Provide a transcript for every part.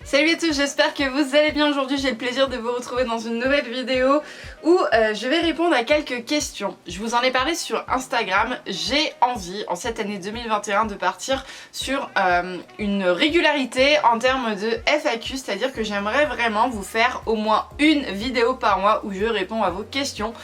Salut à tous, j'espère que vous allez bien. Aujourd'hui j'ai le plaisir de vous retrouver dans une nouvelle vidéo où je vais répondre à quelques questions. Je vous en ai parlé sur Instagram, j'ai envie en cette année 2021 de partir sur une régularité en termes de FAQ, c'est-à-dire que j'aimerais vraiment vous faire au moins une vidéo par mois où je réponds à vos questions.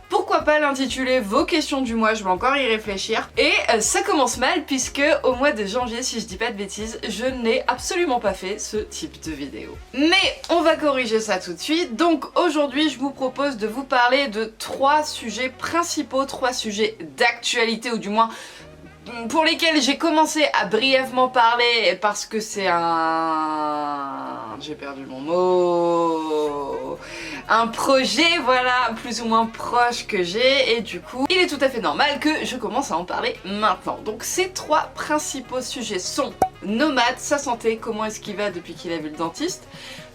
Pourquoi pas l'intituler vos questions du mois, je vais encore y réfléchir. Et ça commence mal puisque au mois de janvier, si je dis pas de bêtises, je n'ai absolument pas fait ce type de vidéo. Mais on va corriger ça tout de suite. Donc aujourd'hui, je vous propose de vous parler de 3 sujets principaux, 3 sujets d'actualité ou du moins pour lesquels j'ai commencé à brièvement parler parce que c'est j'ai perdu mon mot... un projet, voilà, plus ou moins proche que j'ai et du coup, il est tout à fait normal que je commence à en parler maintenant. Donc ces 3 principaux sujets sont Nomad, sa santé, comment est-ce qu'il va depuis qu'il a vu le dentiste,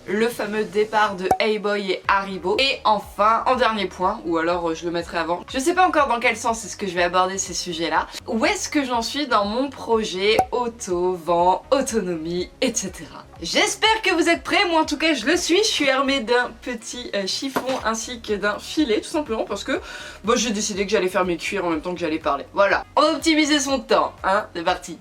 le fameux départ de Hey-Boy et Haribo, et enfin, en dernier point, ou alors je le mettrai avant, je sais pas encore dans quel sens est-ce que je vais aborder ces sujets-là, où est-ce que j'en suis dans mon projet auto, vent, autonomie, etc. J'espère que vous êtes prêts, moi en tout cas je le suis, je suis armée d'un petit chiffon ainsi que d'un filet, tout simplement parce que bon, j'ai décidé que j'allais faire mes cuirs en même temps que j'allais parler. Voilà, on va optimiser son temps, hein, c'est parti.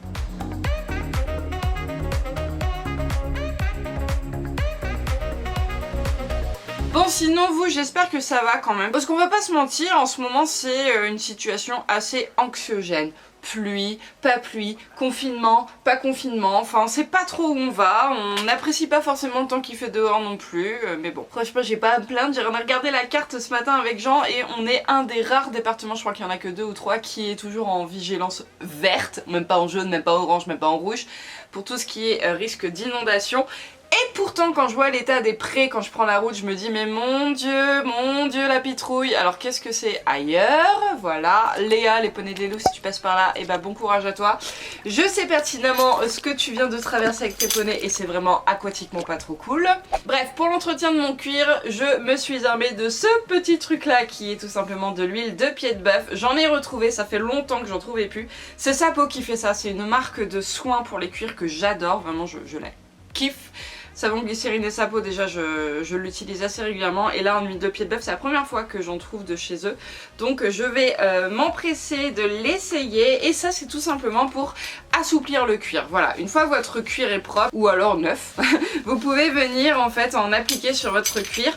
Bon sinon vous, j'espère que ça va quand même. Parce qu'on va pas se mentir, en ce moment c'est une situation assez anxiogène. Pluie, pas pluie, confinement, pas confinement, enfin on sait pas trop où on va, on n'apprécie pas forcément le temps qu'il fait dehors non plus, mais bon, franchement j'ai pas à me plaindre, j'ai regardé la carte ce matin avec Jean et on est un des rares départements, je crois qu'il y en a que 2 ou 3 qui est toujours en vigilance verte, même pas en jaune, même pas en orange, même pas en rouge, pour tout ce qui est risque d'inondation. Et pourtant quand je vois l'état des prés quand je prends la route, je me dis mais mon dieu la pitrouille. Alors qu'est-ce que c'est ailleurs? Voilà, Léa, les poneys des loups, si tu passes par là, et bah bon courage à toi. Je sais pertinemment ce que tu viens de traverser avec tes poneys et c'est vraiment aquatiquement pas trop cool. Bref, pour l'entretien de mon cuir, je me suis armée de ce petit truc là qui est tout simplement de l'huile de pied de bœuf. J'en ai retrouvé, ça fait longtemps que j'en trouvais plus. C'est Sapo qui fait ça, c'est une marque de soins pour les cuirs que j'adore, vraiment je la kiffe. Savon glycérine et Sapo, déjà je l'utilise assez régulièrement et là en huile de pied de bœuf c'est la première fois que j'en trouve de chez eux, donc je vais m'empresser de l'essayer et ça c'est tout simplement pour assouplir le cuir. Voilà, une fois votre cuir est propre ou alors neuf, vous pouvez venir en fait en appliquer sur votre cuir.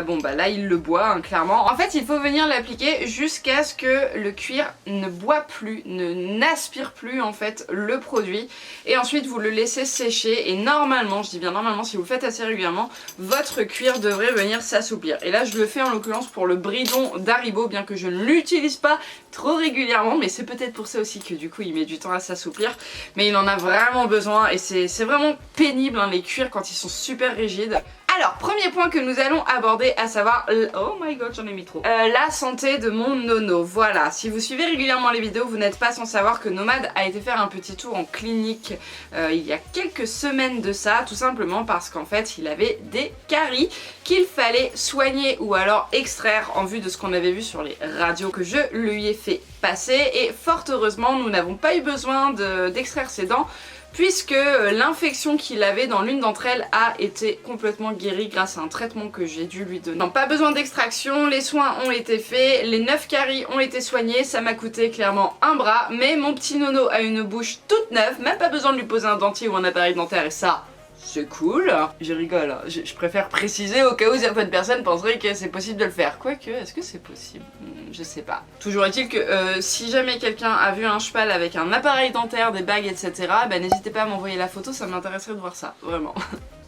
Bon bah là il le boit hein, clairement. En fait il faut venir l'appliquer jusqu'à ce que le cuir ne boit plus, n'aspire plus en fait le produit et ensuite vous le laissez sécher et normalement, je dis bien normalement, si vous le faites assez régulièrement, votre cuir devrait venir s'assouplir. Et là je le fais en l'occurrence pour le bridon d'Haribo, bien que je ne l'utilise pas trop régulièrement, mais c'est peut-être pour ça aussi que du coup il met du temps à s'assouplir. Mais il en a vraiment besoin et c'est vraiment pénible hein, les cuirs quand ils sont super rigides. Alors, premier point que nous allons aborder, à savoir, oh my god j'en ai mis trop, la santé de mon nono. Voilà, si vous suivez régulièrement les vidéos, vous n'êtes pas sans savoir que Nomad a été faire un petit tour en clinique il y a quelques semaines de ça, tout simplement parce qu'en fait il avait des caries qu'il fallait soigner ou alors extraire en vue de ce qu'on avait vu sur les radios que je lui ai fait passer et fort heureusement nous n'avons pas eu besoin d'extraire ses dents puisque l'infection qu'il avait dans l'une d'entre elles a été complètement guérie grâce à un traitement que j'ai dû lui donner. Non, pas besoin d'extraction, les soins ont été faits, les 9 caries ont été soignées, ça m'a coûté clairement un bras, mais mon petit nono a une bouche toute neuve, même pas besoin de lui poser un dentier ou un appareil dentaire et ça... c'est cool. Je rigole, je préfère préciser au cas où certaines personnes penseraient que c'est possible de le faire. Quoique, est-ce que c'est possible? Je sais pas. Toujours est-il que si jamais quelqu'un a vu un cheval avec un appareil dentaire, des bagues, etc., bah n'hésitez pas à m'envoyer la photo, ça m'intéresserait de voir ça, vraiment.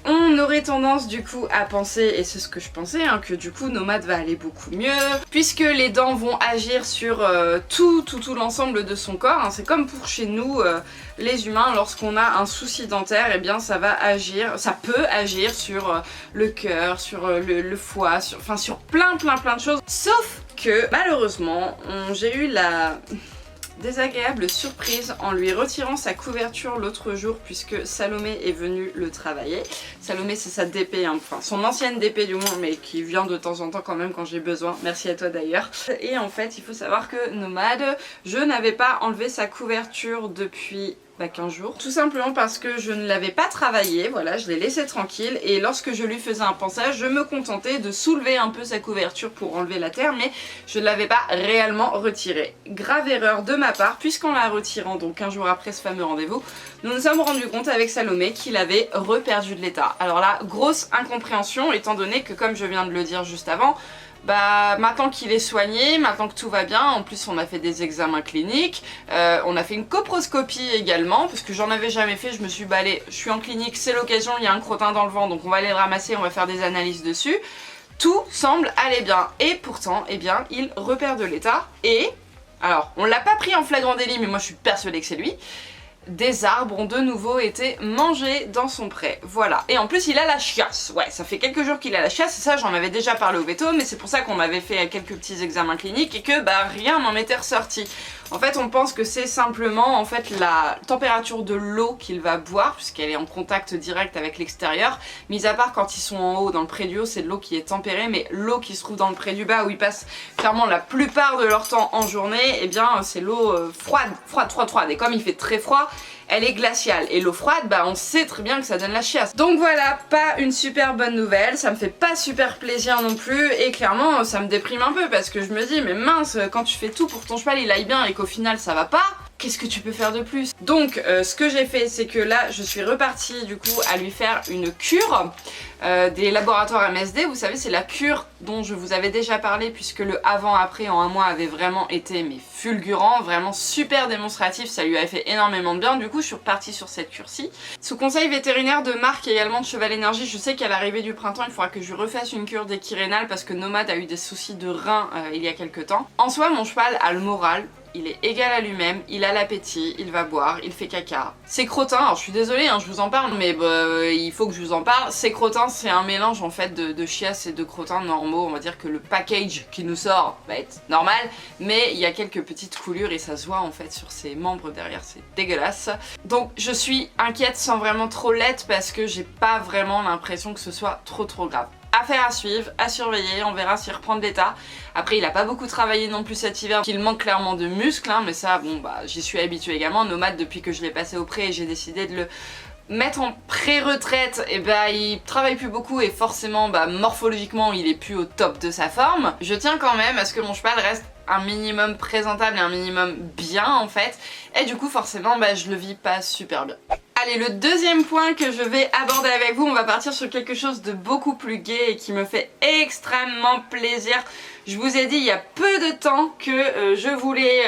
On aurait tendance du coup à penser, et c'est ce que je pensais, hein, que du coup Nomad va aller beaucoup mieux, puisque les dents vont agir sur tout l'ensemble de son corps, hein. C'est comme pour chez nous, les humains, lorsqu'on a un souci dentaire, et eh bien ça va agir, ça peut agir sur le cœur, sur le foie, sur plein de choses, sauf que malheureusement, j'ai eu la... désagréable surprise en lui retirant sa couverture l'autre jour puisque Salomé est venue le travailler. Salomé c'est sa DP, hein, enfin son ancienne DP du moins mais qui vient de temps en temps quand même quand j'ai besoin, merci à toi d'ailleurs. Et en fait il faut savoir que Nomad, je n'avais pas enlevé sa couverture depuis 15 jours. Tout simplement parce que je ne l'avais pas travaillé, voilà, je l'ai laissé tranquille et lorsque je lui faisais un pansage, je me contentais de soulever un peu sa couverture pour enlever la terre, mais je ne l'avais pas réellement retiré. Grave erreur de ma part, puisqu'en la retirant donc 15 jours après ce fameux rendez-vous, nous nous sommes rendu compte avec Salomé qu'il avait reperdu de l'état. Alors là, grosse incompréhension étant donné que, comme je viens de le dire juste avant, maintenant qu'il est soigné, maintenant que tout va bien, en plus on a fait des examens cliniques, on a fait une coproscopie également, parce que j'en avais jamais fait, je me suis dit, allez, je suis en clinique, c'est l'occasion, il y a un crottin dans le vent, donc on va aller le ramasser, on va faire des analyses dessus. Tout semble aller bien, et pourtant, eh bien, il repère de l'état, et, alors, on l'a pas pris en flagrant délit, mais moi je suis persuadée que c'est lui. Des arbres ont de nouveau été mangés dans son pré, voilà. Et en plus il a la chiasse, ouais, ça fait quelques jours qu'il a la chiasse, et ça j'en avais déjà parlé au veto, mais c'est pour ça qu'on avait fait quelques petits examens cliniques et que rien n'en était ressorti. En fait on pense que c'est simplement en fait la température de l'eau qu'il va boire, puisqu'elle est en contact direct avec l'extérieur, mis à part quand ils sont en haut dans le pré du haut, c'est de l'eau qui est tempérée, mais l'eau qui se trouve dans le pré du bas où ils passent clairement la plupart de leur temps en journée, eh bien c'est l'eau froide, et comme il fait très froid, elle est glaciale, et l'eau froide, on sait très bien que ça donne la chiasse. Donc voilà, pas une super bonne nouvelle, ça me fait pas super plaisir non plus, et clairement ça me déprime un peu, parce que je me dis, mais mince, quand tu fais tout pour que ton cheval il aille bien et qu'au final ça va pas, qu'est-ce que tu peux faire de plus? Donc ce que j'ai fait, c'est que là je suis repartie du coup à lui faire une cure des laboratoires MSD. Vous savez, c'est la cure dont je vous avais déjà parlé, puisque le avant-après en un mois avait vraiment été fulgurant, vraiment super démonstratif, ça lui avait fait énormément de bien. Du coup je suis repartie sur cette cure-ci. Sous conseil vétérinaire de Marc et également de Cheval Énergie, je sais qu'à l'arrivée du printemps il faudra que je lui refasse une cure d'équirénal, parce que Nomade a eu des soucis de rein il y a quelques temps. En soi mon cheval a le moral, il est égal à lui-même, il a l'appétit, il va boire, il fait caca. C'est crottin, alors je suis désolée, je vous en parle, mais il faut que je vous en parle. C'est crottin, c'est un mélange en fait de chiasse et de crottin normaux. On va dire que le package qui nous sort va être normal, mais il y a quelques petites coulures et ça se voit en fait sur ses membres derrière, c'est dégueulasse. Donc je suis inquiète sans vraiment trop l'être, parce que j'ai pas vraiment l'impression que ce soit trop grave. Affaire à suivre, à surveiller, on verra s'il reprend de l'état. Après il a pas beaucoup travaillé non plus cet hiver, qu'il manque clairement de muscles, mais ça j'y suis habituée également. Nomade, depuis que je l'ai passé au pré et j'ai décidé de le mettre en pré-retraite, il travaille plus beaucoup et forcément morphologiquement il est plus au top de sa forme. Je tiens quand même à ce que mon cheval reste un minimum présentable et un minimum bien en fait, et du coup forcément je le vis pas super bien. Allez, le deuxième point que je vais aborder avec vous, on va partir sur quelque chose de beaucoup plus gai et qui me fait extrêmement plaisir. Je vous ai dit il y a peu de temps que je voulais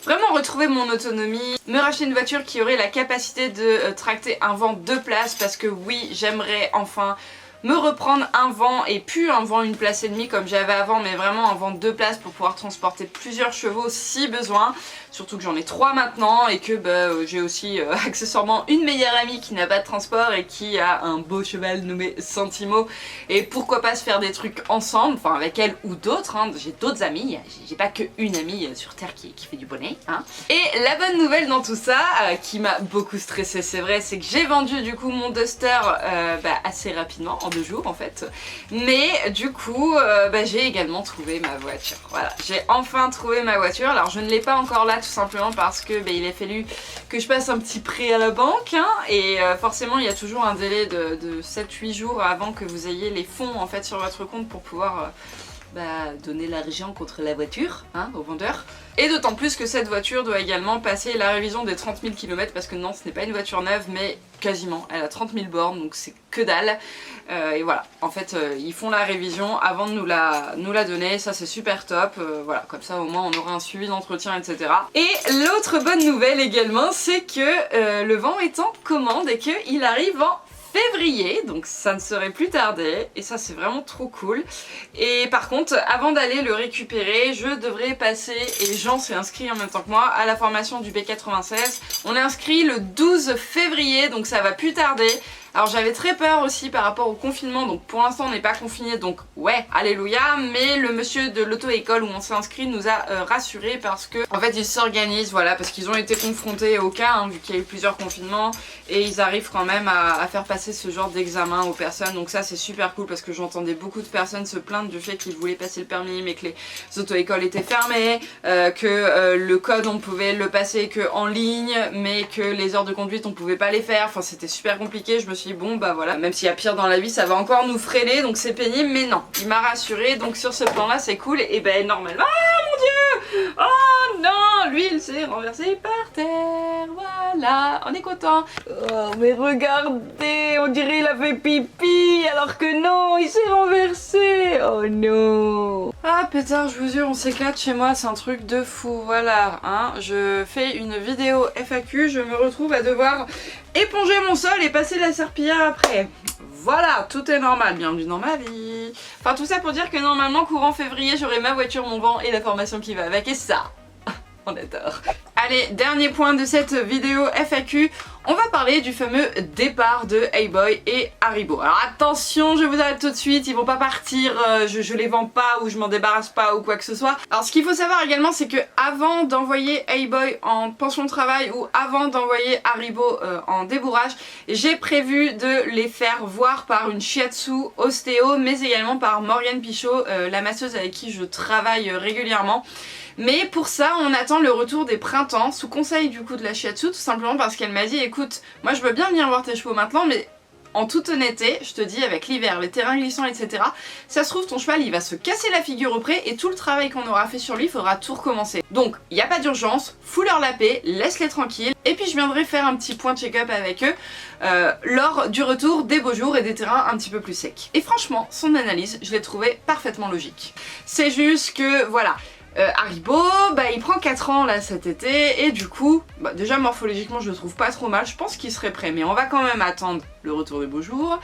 vraiment retrouver mon autonomie, me racheter une voiture qui aurait la capacité de tracter un vent 2 places, parce que oui, j'aimerais enfin me reprendre un vent, et plus un vent 1,5 place comme j'avais avant, mais vraiment un vent 2 places pour pouvoir transporter plusieurs chevaux si besoin. Surtout que j'en ai 3 maintenant et que j'ai aussi accessoirement une meilleure amie qui n'a pas de transport et qui a un beau cheval nommé Santimo, et pourquoi pas se faire des trucs ensemble, enfin avec elle ou d'autres, j'ai d'autres amies, j'ai pas que une amie sur terre qui fait du bonnet. Et la bonne nouvelle dans tout ça, qui m'a beaucoup stressée, c'est vrai, c'est que j'ai vendu du coup mon Duster assez rapidement, en 2 jours en fait, mais du coup j'ai également trouvé ma voiture. Voilà, j'ai enfin trouvé ma voiture. Alors je ne l'ai pas encore là, tout simplement parce que il a fallu que je passe un petit prêt à la banque, et forcément il y a toujours un délai de 7-8 jours avant que vous ayez les fonds en fait sur votre compte pour pouvoir donner l'argent contre la voiture au vendeur. Et d'autant plus que cette voiture doit également passer la révision des 30 000 km, parce que non, ce n'est pas une voiture neuve, mais quasiment, elle a 30 000 bornes, donc c'est que dalle. Et voilà, en fait ils font la révision avant de nous la donner, ça c'est super top. Voilà, comme ça au moins on aura un suivi d'entretien, etc. Et l'autre bonne nouvelle également, c'est que le vent est en commande et qu'il arrive en février, donc ça ne saurait plus tarder, et ça c'est vraiment trop cool. Et par contre, avant d'aller le récupérer, je devrais passer, et Jean s'est inscrit en même temps que moi, à la formation du B96. On est inscrit le 12 février, donc ça va plus tarder. Alors j'avais très peur aussi par rapport au confinement, donc pour l'instant on n'est pas confiné, donc ouais, alléluia, mais le monsieur de l'auto-école où on s'est inscrit nous a rassurés parce que en fait ils s'organisent, voilà, parce qu'ils ont été confrontés au cas, hein, vu qu'il y a eu plusieurs confinements, et ils arrivent quand même à faire passer ce genre d'examen aux personnes, donc ça c'est super cool parce que j'entendais beaucoup de personnes se plaindre du fait qu'ils voulaient passer le permis mais que les auto-écoles étaient fermées, que le code on pouvait le passer que en ligne, mais que les heures de conduite on pouvait pas les faire, enfin c'était super compliqué. Je me suis dit bon bah voilà, même s'il y a pire dans la vie ça va encore nous freiner, donc c'est pénible, mais non, il m'a rassuré, donc sur ce plan là c'est cool. Et ben normalement, oh mon dieu, oh non, lui il s'est renversé par terre, voilà, on est content. Oh mais regardez, on dirait il a fait pipi alors que non, il s'est renversé, oh non. Ah putain, je vous jure, on s'éclate chez moi, c'est un truc de fou, voilà, hein, je fais une vidéo FAQ, je me retrouve à devoir éponger mon sol et passer la serpillière après. Voilà, tout est normal, bienvenue dans ma vie. Enfin tout ça pour dire que normalement courant février j'aurai ma voiture, mon van et la formation qui va avec, et ça, on adore. Allez, dernier point de cette vidéo FAQ, on va parler du fameux départ de Hey-Boy et Haribo. Alors attention, je vous arrête tout de suite, ils vont pas partir, je les vends pas ou je m'en débarrasse pas ou quoi que ce soit. Alors ce qu'il faut savoir également, c'est que avant d'envoyer Hey-Boy en pension de travail ou avant d'envoyer Haribo en débourrage, j'ai prévu de les faire voir par une shiatsu ostéo, mais également par Morgane Pichot, la masseuse avec qui je travaille régulièrement. Mais pour ça on attend le retour des printemps, sous conseil du coup de la shiatsu, tout simplement parce qu'elle m'a dit écoute, moi je veux bien venir voir tes chevaux maintenant, mais en toute honnêteté, je te dis, avec l'hiver, les terrains glissants, etc., ça se trouve ton cheval il va se casser la figure au pré et tout le travail qu'on aura fait sur lui, il faudra tout recommencer. Donc il n'y a pas d'urgence, fous-leur la paix, laisse-les tranquilles, et puis je viendrai faire un petit point check-up avec eux lors du retour des beaux jours et des terrains un petit peu plus secs. Et franchement, son analyse, je l'ai trouvée parfaitement logique. C'est juste que, voilà, Haribo, bah il prend 4 ans là cet été et du coup, bah, déjà morphologiquement je le trouve pas trop mal, je pense qu'il serait prêt, mais on va quand même attendre le retour des beaux jours.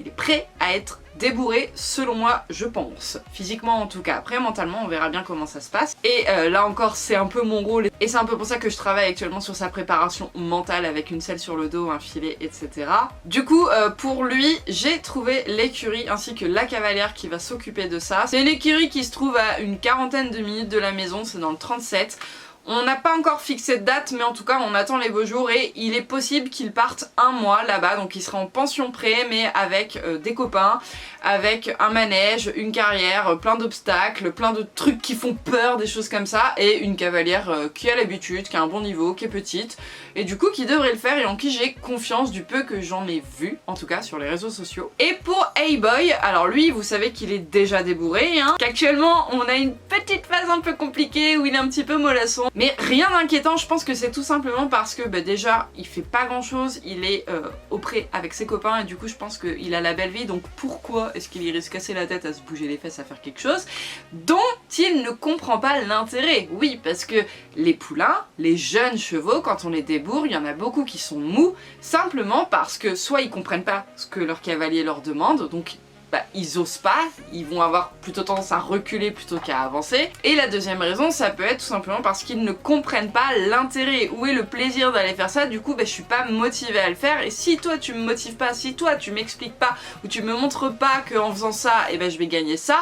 Il est prêt à être débourré selon moi, je pense. Physiquement en tout cas, après mentalement on verra bien comment ça se passe. Et là encore c'est un peu mon rôle et c'est un peu pour ça que je travaille actuellement sur sa préparation mentale avec une selle sur le dos, un filet, etc. Du coup pour lui j'ai trouvé l'écurie ainsi que la cavalière qui va s'occuper de ça. C'est une écurie qui se trouve à une quarantaine de minutes de la maison, c'est dans le 37. On n'a pas encore fixé de date, mais en tout cas on attend les beaux jours et il est possible qu'il parte un mois là-bas, donc il sera en pension pré mais avec des copains, avec un manège, une carrière, plein d'obstacles, plein de trucs qui font peur, des choses comme ça, et une cavalière qui a l'habitude, qui a un bon niveau, qui est petite, et du coup qui devrait le faire et en qui j'ai confiance du peu que j'en ai vu, en tout cas sur les réseaux sociaux. Et pour Hey-Boy, alors lui vous savez qu'il est déjà débourré, hein, qu'actuellement on a une petite phase un peu compliquée où il est un petit peu mollasson. Mais rien d'inquiétant, je pense que c'est tout simplement parce que bah, déjà il fait pas grand chose, il est au pré avec ses copains et du coup je pense qu'il a la belle vie, donc pourquoi est-ce qu'il irait se casser la tête à se bouger les fesses à faire quelque chose dont il ne comprend pas l'intérêt? Oui, parce que les poulains, les jeunes chevaux, quand on les débourre, il y en a beaucoup qui sont mous, simplement parce que soit ils comprennent pas ce que leur cavalier leur demande, donc bah, ils osent pas, ils vont avoir plutôt tendance à reculer plutôt qu'à avancer. Et la deuxième raison, ça peut être tout simplement parce qu'ils ne comprennent pas l'intérêt. Où est le plaisir d'aller faire ça? Du coup, bah, je suis pas motivée à le faire. Et si toi tu me motives pas, si toi tu m'expliques pas, ou tu me montres pas qu'en faisant ça, et ben je vais gagner ça,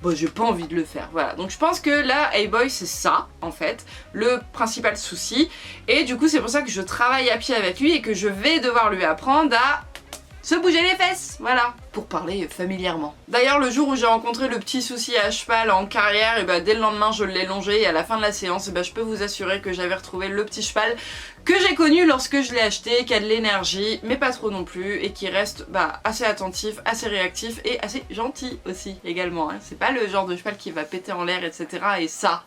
bon, j'ai pas envie de le faire, voilà. Donc je pense que là, Hey-Boy, c'est ça, en fait, le principal souci. Et du coup, c'est pour ça que je travaille à pied avec lui et que je vais devoir lui apprendre à se bouger les fesses, voilà, pour parler familièrement. D'ailleurs, le jour où j'ai rencontré le petit souci à cheval en carrière, et bah dès le lendemain je l'ai longé et à la fin de la séance, et bah, je peux vous assurer que j'avais retrouvé le petit cheval que j'ai connu lorsque je l'ai acheté, qui a de l'énergie, mais pas trop non plus, et qui reste bah, assez attentif, assez réactif et assez gentil aussi également. Hein. C'est pas le genre de cheval qui va péter en l'air, etc. Et ça,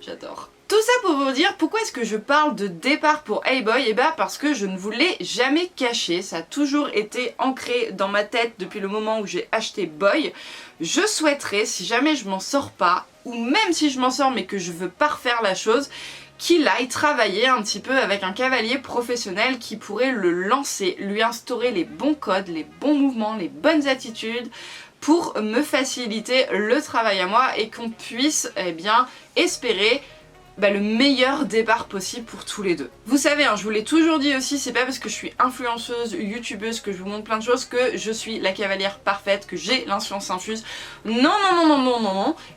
j'adore. Tout ça pour vous dire pourquoi est-ce que je parle de départ pour Hey-Boy. Et bah parce que je ne vous l'ai jamais caché, ça a toujours été ancré dans ma tête depuis le moment où j'ai acheté Boy. Je souhaiterais, si jamais je m'en sors pas, ou même si je m'en sors mais que je veux pas refaire la chose, qu'il aille travailler un petit peu avec un cavalier professionnel qui pourrait le lancer, lui instaurer les bons codes, les bons mouvements, les bonnes attitudes, pour me faciliter le travail à moi et qu'on puisse, eh bien, espérer le meilleur départ possible pour tous les deux. Vous savez, je vous l'ai toujours dit aussi, c'est pas parce que je suis influenceuse, youtubeuse, que je vous montre plein de choses que je suis la cavalière parfaite, que j'ai l'inscience infuse. Non,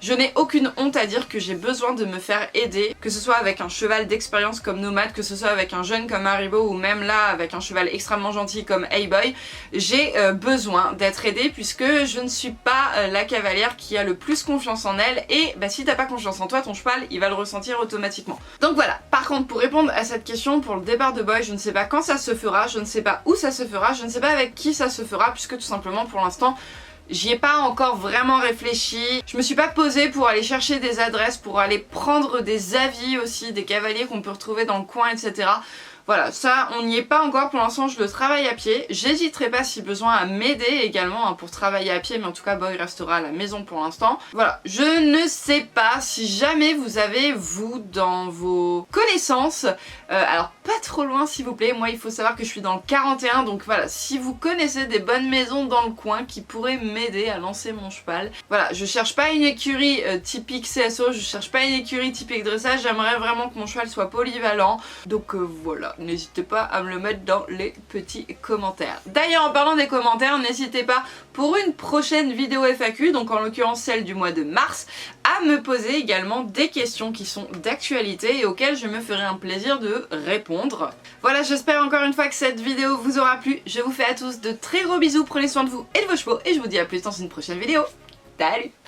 je n'ai aucune honte à dire que j'ai besoin de me faire aider, que ce soit avec un cheval d'expérience comme Nomade, que ce soit avec un jeune comme Haribo ou même là avec un cheval extrêmement gentil comme Hey-Boy. J'ai besoin d'être aidée puisque je ne suis pas la cavalière qui a le plus confiance en elle et si t'as pas confiance en toi, ton cheval il va le ressentir automatiquement. Donc voilà, par contre pour répondre à cette question, pour le départ de Boy, je ne sais pas quand ça se fera, je ne sais pas où ça se fera, je ne sais pas avec qui ça se fera puisque tout simplement pour l'instant j'y ai pas encore vraiment réfléchi. Je me suis pas posée pour aller chercher des adresses, pour aller prendre des avis aussi des cavaliers qu'on peut retrouver dans le coin, etc. Voilà, ça on n'y est pas encore, pour l'instant je le travaille à pied. J'hésiterai pas si besoin à m'aider également pour travailler à pied, mais en tout cas Boy restera à la maison pour l'instant. Voilà, je ne sais pas si jamais vous avez, vous, dans vos connaissances, alors pas trop loin s'il vous plaît, moi il faut savoir que je suis dans le 41, donc voilà, si vous connaissez des bonnes maisons dans le coin qui pourraient m'aider à lancer mon cheval. Voilà, je cherche pas une écurie typique CSO, je cherche pas une écurie typique dressage, j'aimerais vraiment que mon cheval soit polyvalent, donc voilà. N'hésitez pas à me le mettre dans les petits commentaires. D'ailleurs, en parlant des commentaires, n'hésitez pas pour une prochaine vidéo FAQ, donc en l'occurrence celle du mois de mars, à me poser également des questions qui sont d'actualité et auxquelles je me ferai un plaisir de répondre. Voilà, j'espère encore une fois que cette vidéo vous aura plu. Je vous fais à tous de très gros bisous, prenez soin de vous et de vos chevaux et je vous dis à plus dans une prochaine vidéo. Salut!